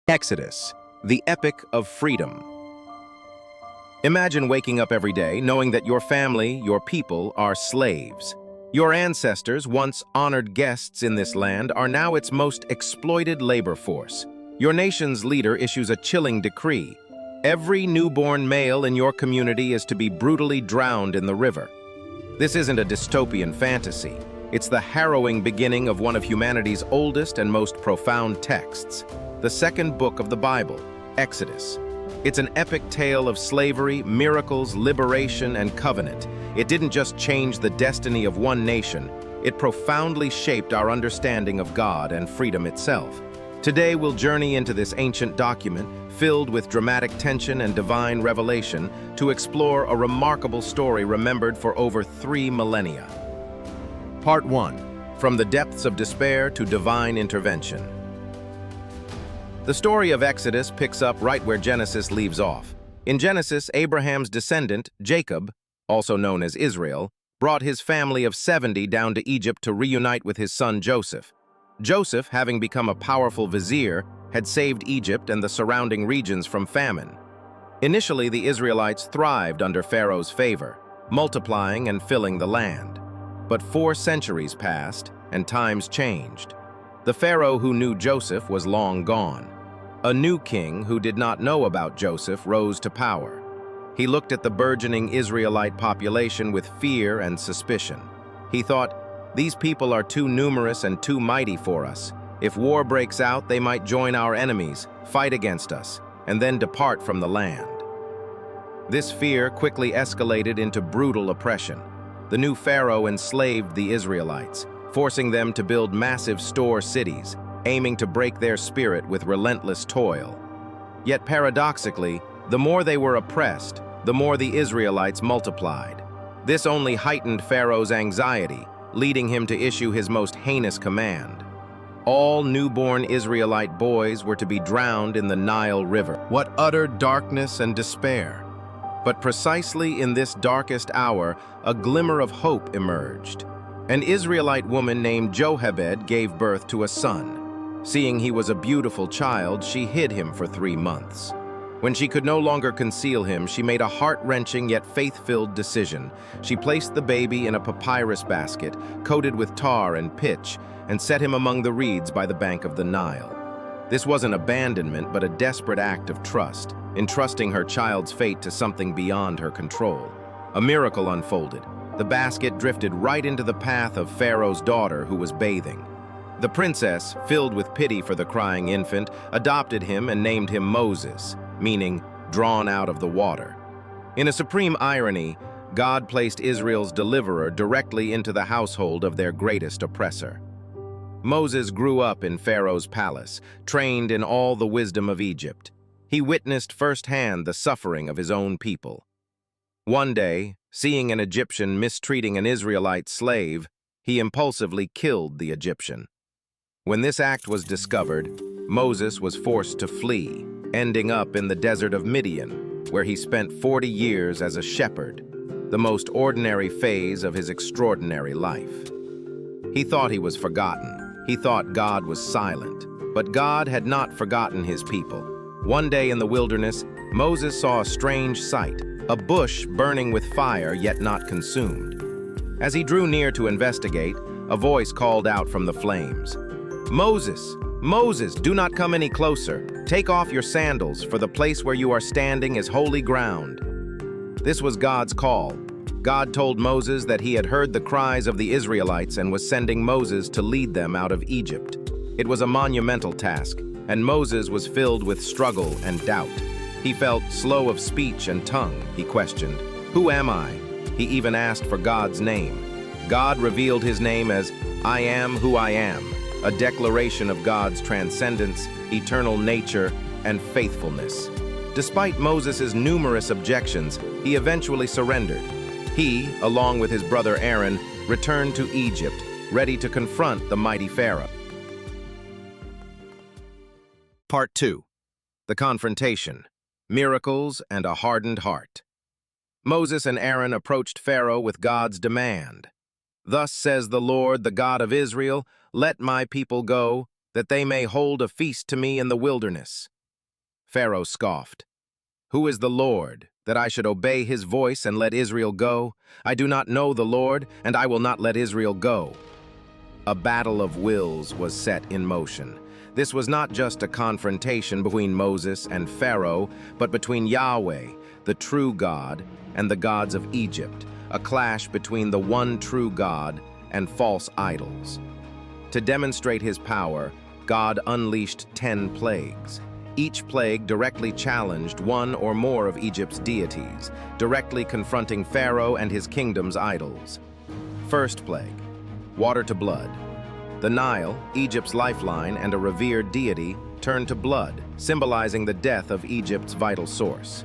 Exodus, the epic of freedom. Imagine waking up every day knowing that your family, your people, are slaves. Your ancestors, once honored guests in this land, are now its most exploited labor force. Your nation's leader issues a chilling decree. Every newborn male in your community is to be brutally drowned in the river. This isn't a dystopian fantasy. It's the harrowing beginning of one of humanity's oldest and most profound texts, the second book of the Bible, Exodus. It's an epic tale of slavery, miracles, liberation, and covenant. It didn't just change the destiny of one nation, it profoundly shaped our understanding of God and freedom itself. Today we'll journey into this ancient document, filled with dramatic tension and divine revelation, to explore a remarkable story remembered for over 3 millennia. Part 1. From the depths of despair to divine intervention. The story of Exodus picks up right where Genesis leaves off. In Genesis, Abraham's descendant, Jacob, also known as Israel, brought his family of 70 down to Egypt to reunite with his son Joseph. Joseph, having become a powerful vizier, had saved Egypt and the surrounding regions from famine. Initially, the Israelites thrived under Pharaoh's favor, multiplying and filling the land. But 4 centuries passed, and times changed. The Pharaoh who knew Joseph was long gone. A new king who did not know about Joseph rose to power. He looked at the burgeoning Israelite population with fear and suspicion. He thought, "These people are too numerous and too mighty for us. If war breaks out, they might join our enemies, fight against us, and then depart from the land." This fear quickly escalated into brutal oppression. The new Pharaoh enslaved the Israelites, forcing them to build massive store cities, aiming to break their spirit with relentless toil. Yet paradoxically, the more they were oppressed, the more the Israelites multiplied. This only heightened Pharaoh's anxiety, leading him to issue his most heinous command. All newborn Israelite boys were to be drowned in the Nile River. What utter darkness and despair! But precisely in this darkest hour, a glimmer of hope emerged. An Israelite woman named Jochebed gave birth to a son. Seeing he was a beautiful child, she hid him for 3 months. When she could no longer conceal him, she made a heart-wrenching yet faith-filled decision. She placed the baby in a papyrus basket, coated with tar and pitch, and set him among the reeds by the bank of the Nile. This wasn't abandonment, but a desperate act of trust, entrusting her child's fate to something beyond her control. A miracle unfolded. The basket drifted right into the path of Pharaoh's daughter, who was bathing. The princess, filled with pity for the crying infant, adopted him and named him Moses, meaning drawn out of the water. In a supreme irony, God placed Israel's deliverer directly into the household of their greatest oppressor. Moses grew up in Pharaoh's palace, trained in all the wisdom of Egypt. He witnessed firsthand the suffering of his own people. One day, seeing an Egyptian mistreating an Israelite slave, he impulsively killed the Egyptian. When this act was discovered, Moses was forced to flee, ending up in the desert of Midian, where he spent 40 years as a shepherd, the most ordinary phase of his extraordinary life. He thought he was forgotten. He thought God was silent. But God had not forgotten his people. One day in the wilderness, Moses saw a strange sight, a bush burning with fire yet not consumed. As he drew near to investigate, a voice called out from the flames, "Moses, Moses, do not come any closer. Take off your sandals, for the place where you are standing is holy ground." This was God's call. God told Moses that he had heard the cries of the Israelites and was sending Moses to lead them out of Egypt. It was a monumental task, and Moses was filled with struggle and doubt. He felt slow of speech and tongue. He questioned, "Who am I?" He even asked for God's name. God revealed his name as "I am who I am," a declaration of God's transcendence, eternal nature, and faithfulness. Despite Moses' numerous objections, he eventually surrendered. He, along with his brother Aaron, returned to Egypt, ready to confront the mighty Pharaoh. Part 2. The Confrontation, Miracles and a Hardened Heart. Moses and Aaron approached Pharaoh with God's demand. "Thus says the Lord, the God of Israel, let my people go, that they may hold a feast to me in the wilderness." Pharaoh scoffed. "Who is the Lord, that I should obey his voice and let Israel go? I do not know the Lord, and I will not let Israel go." A battle of wills was set in motion. This was not just a confrontation between Moses and Pharaoh, but between Yahweh, the true God, and the gods of Egypt, a clash between the one true God and false idols. To demonstrate his power, God unleashed 10 plagues. Each plague directly challenged one or more of Egypt's deities, directly confronting Pharaoh and his kingdom's idols. First plague, water to blood. The Nile, Egypt's lifeline and a revered deity, turned to blood, symbolizing the death of Egypt's vital source.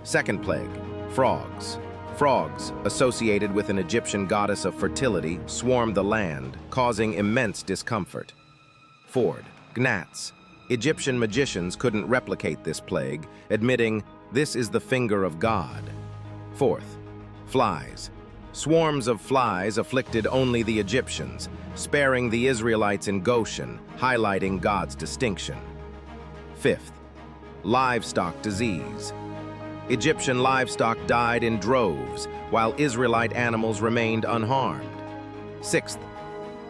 Second plague, frogs. Frogs, associated with an Egyptian goddess of fertility, swarmed the land, causing immense discomfort. Fourth, gnats. Egyptian magicians couldn't replicate this plague, admitting, "This is the finger of God." Fourth, flies. Swarms of flies afflicted only the Egyptians, sparing the Israelites in Goshen, highlighting God's distinction. Fifth, livestock disease. Egyptian livestock died in droves, while Israelite animals remained unharmed. Sixth,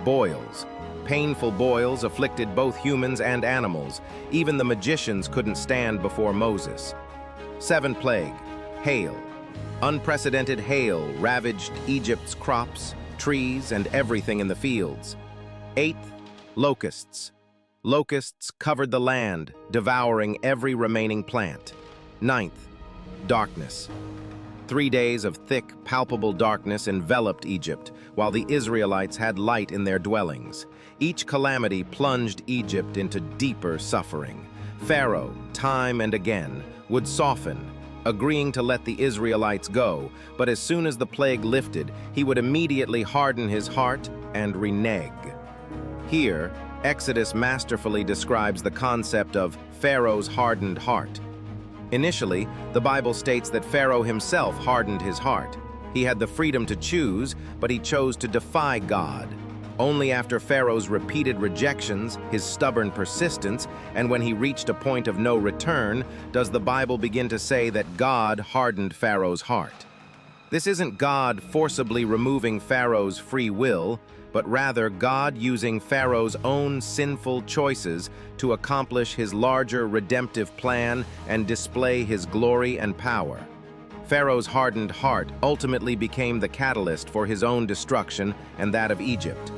boils. Painful boils afflicted both humans and animals. Even the magicians couldn't stand before Moses. Seventh plague, hail. Unprecedented hail ravaged Egypt's crops, trees, and everything in the fields. Eighth, locusts. Locusts covered the land, devouring every remaining plant. Ninth, darkness. 3 days of thick, palpable darkness enveloped Egypt, while the Israelites had light in their dwellings. Each calamity plunged Egypt into deeper suffering. Pharaoh, time and again, would soften, agreeing to let the Israelites go, but as soon as the plague lifted, he would immediately harden his heart and renege. Here, Exodus masterfully describes the concept of Pharaoh's hardened heart. Initially, the Bible states that Pharaoh himself hardened his heart. He had the freedom to choose, but he chose to defy God. Only after Pharaoh's repeated rejections, his stubborn persistence, and when he reached a point of no return, does the Bible begin to say that God hardened Pharaoh's heart. This isn't God forcibly removing Pharaoh's free will, but rather God using Pharaoh's own sinful choices to accomplish his larger redemptive plan and display his glory and power. Pharaoh's hardened heart ultimately became the catalyst for his own destruction and that of Egypt.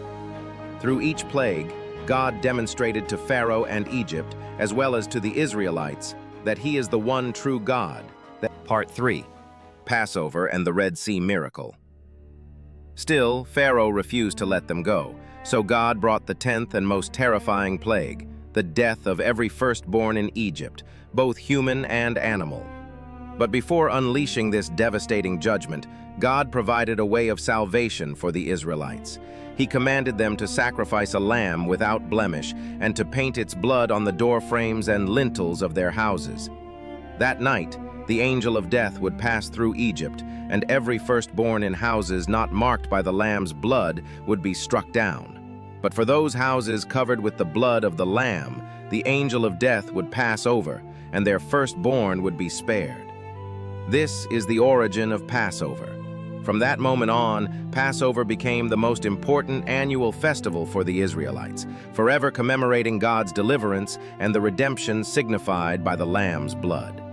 Through each plague, God demonstrated to Pharaoh and Egypt, as well as to the Israelites, that he is the one true God. Part 3. Passover and the Red Sea miracle. Still, Pharaoh refused to let them go, so God brought the 10th and most terrifying plague, the death of every firstborn in Egypt, both human and animal. But before unleashing this devastating judgment, God provided a way of salvation for the Israelites. He commanded them to sacrifice a lamb without blemish and to paint its blood on the doorframes and lintels of their houses. That night, the angel of death would pass through Egypt, and every firstborn in houses not marked by the lamb's blood would be struck down. But for those houses covered with the blood of the lamb, the angel of death would pass over, and their firstborn would be spared. This is the origin of Passover. From that moment on, Passover became the most important annual festival for the Israelites, forever commemorating God's deliverance and the redemption signified by the lamb's blood.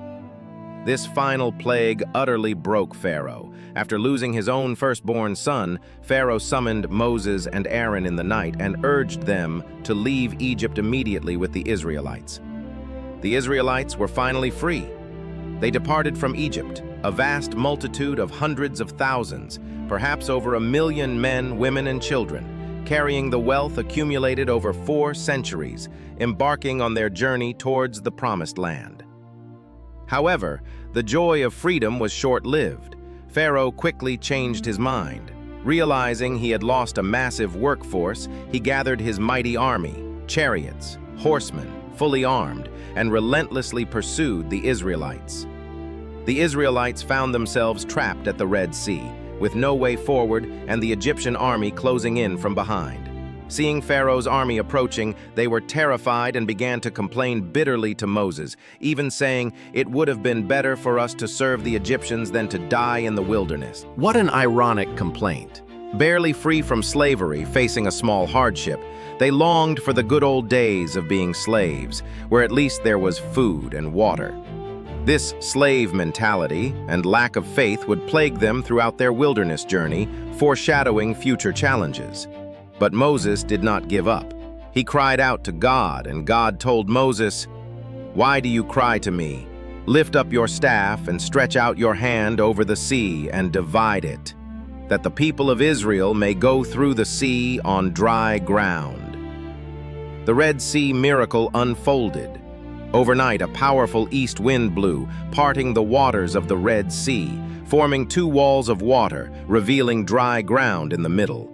This final plague utterly broke Pharaoh. After losing his own firstborn son, Pharaoh summoned Moses and Aaron in the night and urged them to leave Egypt immediately with the Israelites. The Israelites were finally free. They departed from Egypt, a vast multitude of hundreds of thousands, perhaps over 1 million men, women, and children, carrying the wealth accumulated over 4 centuries, embarking on their journey towards the Promised Land. However, the joy of freedom was short-lived. Pharaoh quickly changed his mind. Realizing he had lost a massive workforce, he gathered his mighty army, chariots, horsemen, fully armed, and relentlessly pursued the Israelites. The Israelites found themselves trapped at the Red Sea, with no way forward and the Egyptian army closing in from behind. Seeing Pharaoh's army approaching, they were terrified and began to complain bitterly to Moses, even saying, "It would have been better for us to serve the Egyptians than to die in the wilderness." What an ironic complaint. Barely free from slavery, facing a small hardship, they longed for the good old days of being slaves, where at least there was food and water. This slave mentality and lack of faith would plague them throughout their wilderness journey, foreshadowing future challenges. But Moses did not give up. He cried out to God, and God told Moses, "Why do you cry to me? Lift up your staff and stretch out your hand over the sea and divide it, that the people of Israel may go through the sea on dry ground." The Red Sea miracle unfolded. Overnight, a powerful east wind blew, parting the waters of the Red Sea, forming two walls of water, revealing dry ground in the middle.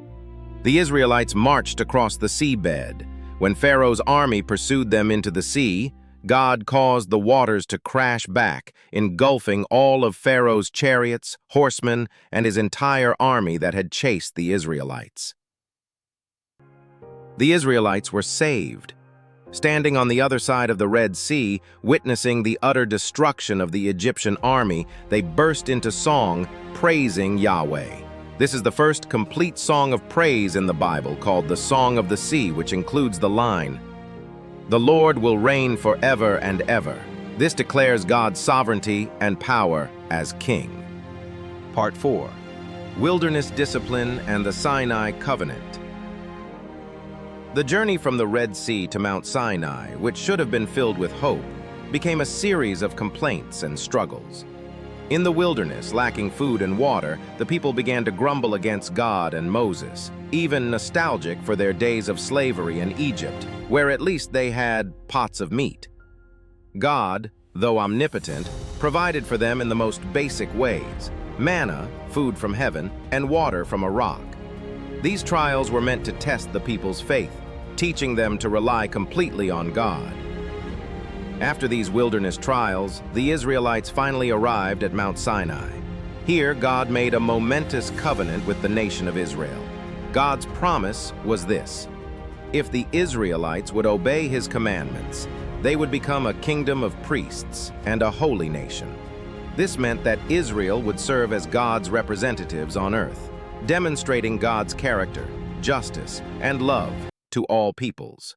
The Israelites marched across the seabed. When Pharaoh's army pursued them into the sea, God caused the waters to crash back, engulfing all of Pharaoh's chariots, horsemen, and his entire army that had chased the Israelites. The Israelites were saved. Standing on the other side of the Red Sea, witnessing the utter destruction of the Egyptian army, they burst into song, praising Yahweh. This is the first complete song of praise in the Bible, called the Song of the Sea, which includes the line, "The Lord will reign forever and ever." This declares God's sovereignty and power as King. Part 4. Wilderness Discipline and the Sinai Covenant. The journey from the Red Sea to Mount Sinai, which should have been filled with hope, became a series of complaints and struggles. In the wilderness, lacking food and water, the people began to grumble against God and Moses, even nostalgic for their days of slavery in Egypt, where at least they had pots of meat. God, though omnipotent, provided for them in the most basic ways: manna, food from heaven, and water from a rock. These trials were meant to test the people's faith, teaching them to rely completely on God. After these wilderness trials, the Israelites finally arrived at Mount Sinai. Here, God made a momentous covenant with the nation of Israel. God's promise was this: if the Israelites would obey His commandments, they would become a kingdom of priests and a holy nation. This meant that Israel would serve as God's representatives on earth, demonstrating God's character, justice, and love to all peoples.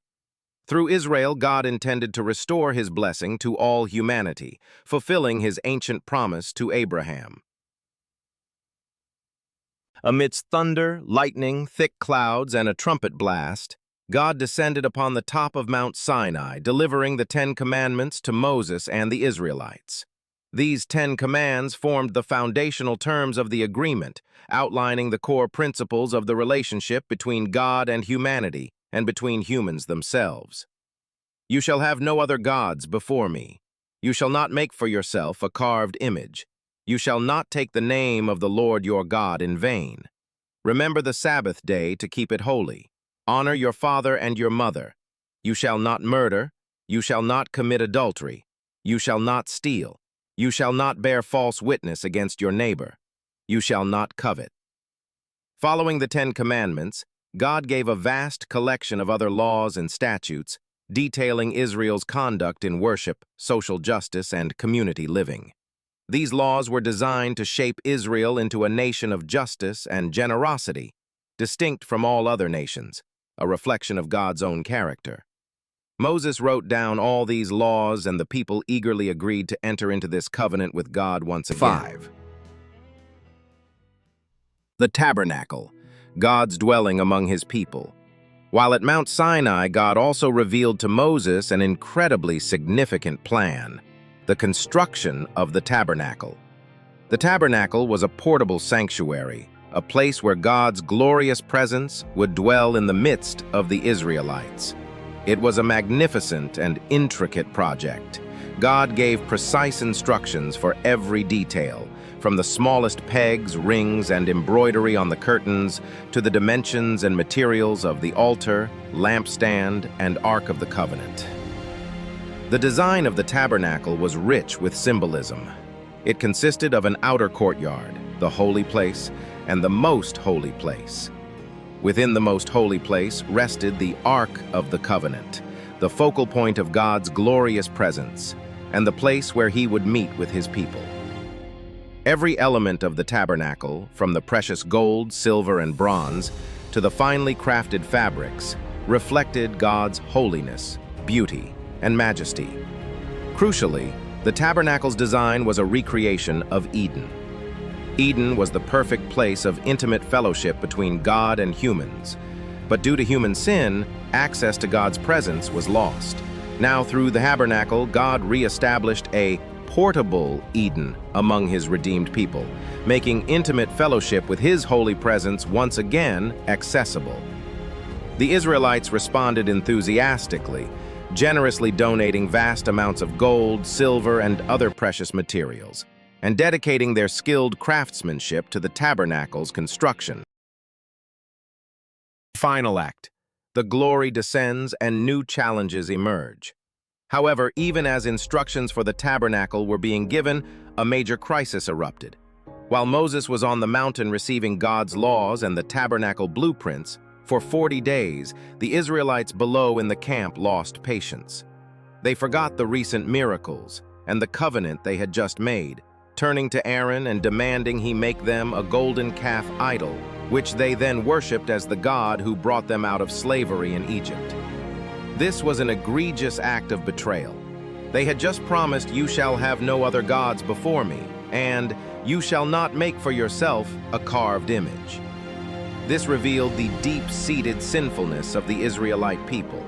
Through Israel, God intended to restore His blessing to all humanity, fulfilling His ancient promise to Abraham. Amidst thunder, lightning, thick clouds, and a trumpet blast, God descended upon the top of Mount Sinai, delivering the 10 Commandments to Moses and the Israelites. These 10 commands formed the foundational terms of the agreement, outlining the core principles of the relationship between God and humanity, and between humans themselves. "You shall have no other gods before me. You shall not make for yourself a carved image. You shall not take the name of the Lord your God in vain. Remember the Sabbath day to keep it holy. Honor your father and your mother. You shall not murder. You shall not commit adultery. You shall not steal. You shall not bear false witness against your neighbor. You shall not covet." Following the 10 Commandments, God gave a vast collection of other laws and statutes, detailing Israel's conduct in worship, social justice, and community living. These laws were designed to shape Israel into a nation of justice and generosity, distinct from all other nations, a reflection of God's own character. Moses wrote down all these laws, and the people eagerly agreed to enter into this covenant with God once again. 5. The Tabernacle, God's dwelling among His people. While at Mount Sinai, God also revealed to Moses an incredibly significant plan: the construction of the Tabernacle. The Tabernacle was a portable sanctuary, a place where God's glorious presence would dwell in the midst of the Israelites. It was a magnificent and intricate project. God gave precise instructions for every detail, from the smallest pegs, rings, and embroidery on the curtains to the dimensions and materials of the altar, lampstand, and Ark of the Covenant. The design of the tabernacle was rich with symbolism. It consisted of an outer courtyard, the holy place, and the most holy place. Within the most holy place rested the Ark of the Covenant, the focal point of God's glorious presence, and the place where he would meet with his people. Every element of the tabernacle, from the precious gold, silver, and bronze to the finely crafted fabrics, reflected God's holiness, beauty, and majesty. Crucially, the tabernacle's design was a recreation of Eden. Eden was the perfect place of intimate fellowship between God and humans. But due to human sin, access to God's presence was lost. Now, through the tabernacle, God re-established a portable Eden among his redeemed people, making intimate fellowship with his holy presence once again accessible. The Israelites responded enthusiastically, generously donating vast amounts of gold, silver, and other precious materials, and dedicating their skilled craftsmanship to the tabernacle's construction. Final act. The glory descends and new challenges emerge. However, even as instructions for the tabernacle were being given, a major crisis erupted. While Moses was on the mountain receiving God's laws and the tabernacle blueprints, for 40 days, the Israelites below in the camp lost patience. They forgot the recent miracles and the covenant they had just made, turning to Aaron and demanding he make them a golden calf idol, which they then worshipped as the God who brought them out of slavery in Egypt. This was an egregious act of betrayal. They had just promised, "You shall have no other gods before me," and "You shall not make for yourself a carved image." This revealed the deep-seated sinfulness of the Israelite people.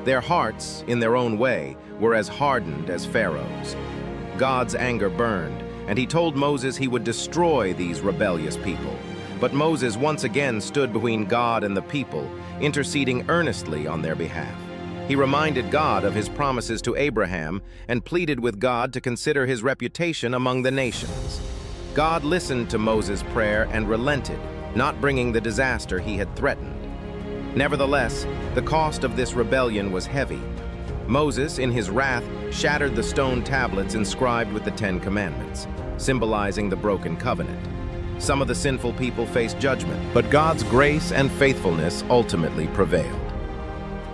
Their hearts, in their own way, were as hardened as Pharaoh's. God's anger burned, and he told Moses he would destroy these rebellious people. But Moses once again stood between God and the people, interceding earnestly on their behalf. He reminded God of his promises to Abraham and pleaded with God to consider his reputation among the nations. God listened to Moses' prayer and relented, not bringing the disaster he had threatened. Nevertheless, the cost of this rebellion was heavy. Moses, in his wrath, shattered the stone tablets inscribed with the 10 Commandments, symbolizing the broken covenant. Some of the sinful people faced judgment, but God's grace and faithfulness ultimately prevailed.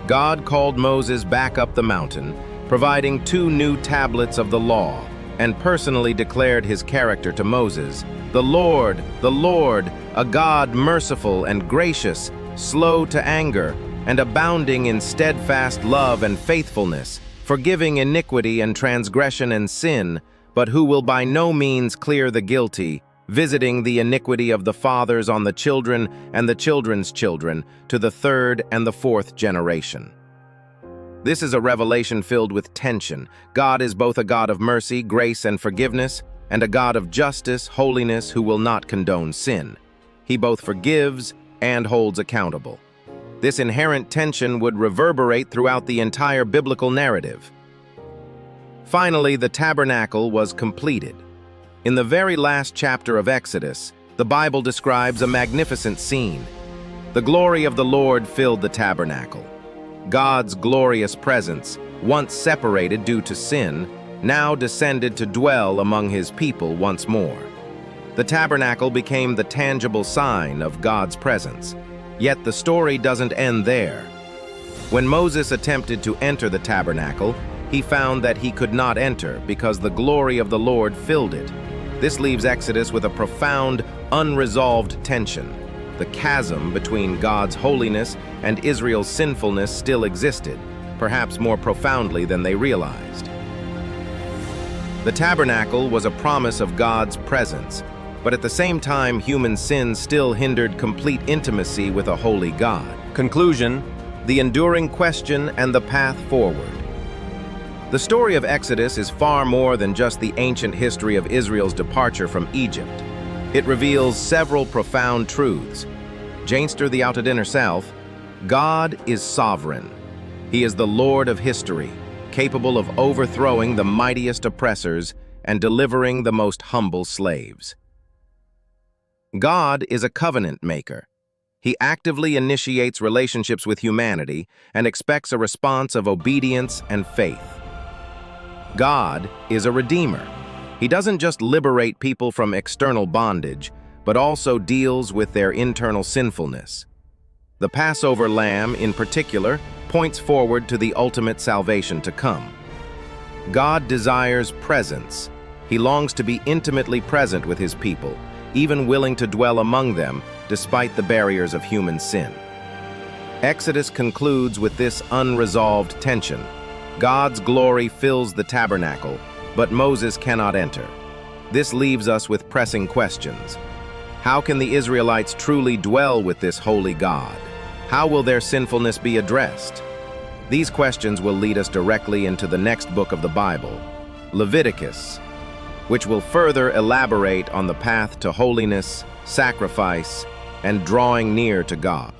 God called Moses back up the mountain, providing 2 new tablets of the law, and personally declared his character to Moses: the Lord, a God merciful and gracious, slow to anger, and abounding in steadfast love and faithfulness, forgiving iniquity and transgression and sin, but who will by no means clear the guilty, visiting the iniquity of the fathers on the children and the children's children, to the 3rd and the 4th generation. This is a revelation filled with tension. God is both a God of mercy, grace, and forgiveness, and a God of justice, holiness, who will not condone sin. He both forgives and holds accountable. This inherent tension would reverberate throughout the entire biblical narrative. Finally, the tabernacle was completed. In the very last chapter of Exodus, the Bible describes a magnificent scene. The glory of the Lord filled the tabernacle. God's glorious presence, once separated due to sin, now descended to dwell among his people once more. The tabernacle became the tangible sign of God's presence. Yet the story doesn't end there. When Moses attempted to enter the tabernacle, he found that he could not enter because the glory of the Lord filled it. This leaves Exodus with a profound, unresolved tension. The chasm between God's holiness and Israel's sinfulness still existed, perhaps more profoundly than they realized. The tabernacle was a promise of God's presence, but at the same time, human sin still hindered complete intimacy with a holy God. Conclusion: the enduring question and the path forward. The story of Exodus is far more than just the ancient history of Israel's departure from Egypt. It reveals several profound truths. Jainster the Outerdinner South, God is sovereign. He is the Lord of history, capable of overthrowing the mightiest oppressors and delivering the most humble slaves. God is a covenant maker. He actively initiates relationships with humanity and expects a response of obedience and faith. God is a redeemer. He doesn't just liberate people from external bondage, but also deals with their internal sinfulness. The Passover lamb, in particular, points forward to the ultimate salvation to come. God desires presence. He longs to be intimately present with his people, even willing to dwell among them despite the barriers of human sin. Exodus concludes with this unresolved tension. God's glory fills the tabernacle, but Moses cannot enter. This leaves us with pressing questions. How can the Israelites truly dwell with this holy God? How will their sinfulness be addressed? These questions will lead us directly into the next book of the Bible, Leviticus, which will further elaborate on the path to holiness, sacrifice, and drawing near to God.